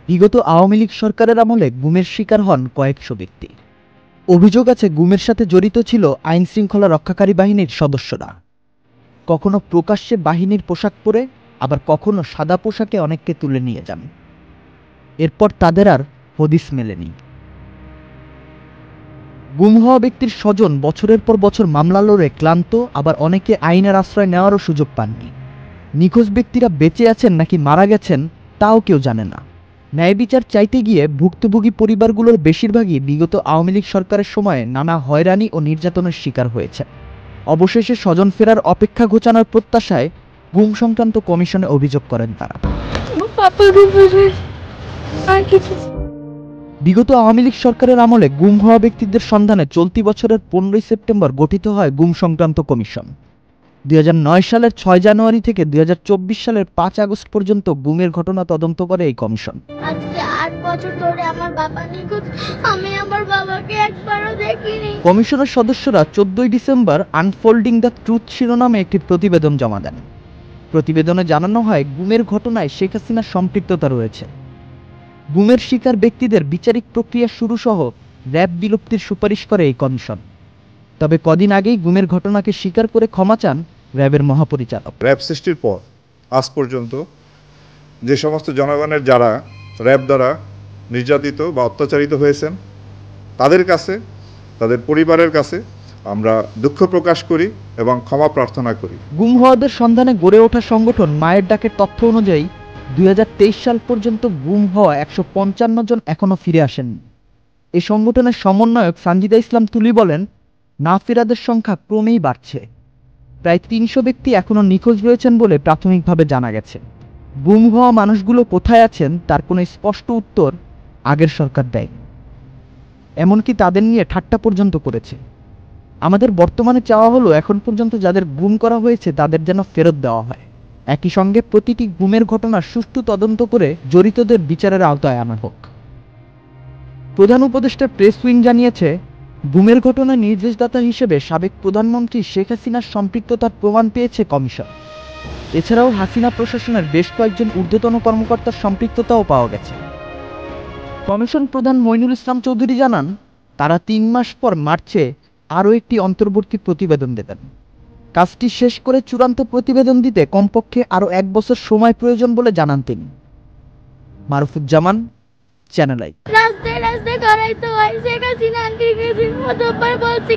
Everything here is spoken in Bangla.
বিগত আওয়ামী লীগ সরকারের আমলে গুমের শিকার হন কয়েকশো ব্যক্তি। অভিযোগ আছে গুমের সাথে জড়িত ছিল আইন শৃঙ্খলা রক্ষাকারী বাহিনীর সদস্যরা। কখনো প্রকাশ্যে বাহিনীর পোশাক পরে, আবার কখনো সাদা পোশাকে অনেককে তুলে নিয়ে যান। এরপর তাদের আর হদিস মেলেনি। গুম হওয়া ব্যক্তির স্বজন বছরের পর বছর মামলা লড়ে ক্লান্ত, আবার অনেকে আইনের আশ্রয় নেওয়ারও সুযোগ পাননি। নিখোঁজ ব্যক্তিরা বেঁচে আছেন নাকি মারা গেছেন তাও কেউ জানে না। ন্যায় বিচার চাইতে গিয়ে ভুক্তভোগী পরিবারগুলোর বেশিরভাগই বিগত আওয়ামী লীগ সরকারের সময়ে নানা হয়রানি ও নির্যাতনের শিকার হয়েছে। অবশেষে স্বজন ফেরার অপেক্ষা ঘোচানোর প্রত্যাশায় গুম সংক্রান্ত কমিশনে অভিযোগ করেন তারা। বিগত আওয়ামী লীগ সরকারের আমলে গুম হওয়া ব্যক্তিদের সন্ধানে চলতি বছরের 15 সেপ্টেম্বর গঠিত হয় গুম সংক্রান্ত কমিশন। 2009 সালের 6 জানুয়ারি থেকে 2024 সালের 5 আগস্ট পর্যন্ত গুমের ঘটনা তদন্ত করে এই কমিশন। আজকে 8 বছর ধরে আমার বাবা নিখোঁজ, আমি আমার বাবাকে একবারও দেখিনি। কমিশনের সদস্যরা 14 ডিসেম্বর আনফোল্ডিং দ্য ট্রুথ শিরোনামে একটি প্রতিবেদন জমা দেন। প্রতিবেদনে জানানো হয় গুমের ঘটনায় শেখ হাসিনার সম্পৃক্ততা রয়েছে। গুমের শিকার ব্যক্তিদের বিচারিক প্রক্রিয়া শুরু সহ র্যাব বিলুপ্তির সুপারিশ করে এই কমিশন। তবে কদিন আগেই গুমের ঘটনাকে স্বীকার করে ক্ষমা চান র্যাবের মহাপরিচালক। র্যাব সৃষ্টির পর আজ পর্যন্ত যে সমস্ত জনগণের যারা র্যাব দ্বারা নির্যাতিত বা অত্যাচারিত হয়েছেন, তাদের কাছে, তাদের পরিবারের কাছে আমরা দুঃখ প্রকাশ করি এবং ক্ষমা প্রার্থনা করি। গুম হওয়াদের সন্ধানে গড়ে ওঠা সংগঠন মায়ের ডাকের তথ্য অনুযায়ী 2023 সাল পর্যন্ত গুম হওয়া 155 জন এখনো ফিরে আসেননি। এই সংগঠনের সমন্বয়ক সানজিদা ইসলাম তুলি বলেন, না ফেরাদের সংখ্যা ক্রমেই বাড়ছে। প্রায় 300 ব্যক্তি এখনো নিখোঁজ রয়েছেন বলে প্রাথমিকভাবে জানা গেছে। গুম হওয়া মানুষগুলো কোথায় আছেন তার কোনো স্পষ্ট উত্তর আগের সরকার দেয়, এমনকি তাদের নিয়ে ঠাট্টা পর্যন্ত করেছে। আমাদের বর্তমানে চাওয়া হলো এখন পর্যন্ত যাদের গুম করা হয়েছে তাদের যেন ফেরত দেওয়া হয়। একই সঙ্গে প্রতিটি গুমের ঘটনার সুষ্ঠু তদন্ত করে জড়িতদের বিচারের আওতায় আনা হোক। প্রধান উপদেষ্টা প্রেস উইং জানিয়েছে, গুমের ঘটনায় নির্দেশদাতা হিসেবে সাবেক প্রধানমন্ত্রী শেখ হাসিনার সম্পৃক্ততার প্রমাণ পেয়েছে কমিশন। এছাড়াও হাসিনা প্রশাসনের বেশ কয়েকজন ঊর্ধ্বতন কর্মকর্তার সম্পৃক্ততাও পাওয়া গেছে। কমিশন প্রধান মইনুল ইসলাম চৌধুরী জানান, তারা 3 মাস পর মার্চে আরও একটি অন্তর্বর্তী প্রতিবেদন দেবেন। কাজটি শেষ করে চূড়ান্ত প্রতিবেদন দিতে কমপক্ষে আরও 1 বছর সময় প্রয়োজন বলে জানান তিনি। মারুফুজ্জামান, চ্যানেল আই। রাস্তায় রাস্তায় করাইতে হয়, শেখ হাসিনা আন্টি মতোবার বলছি।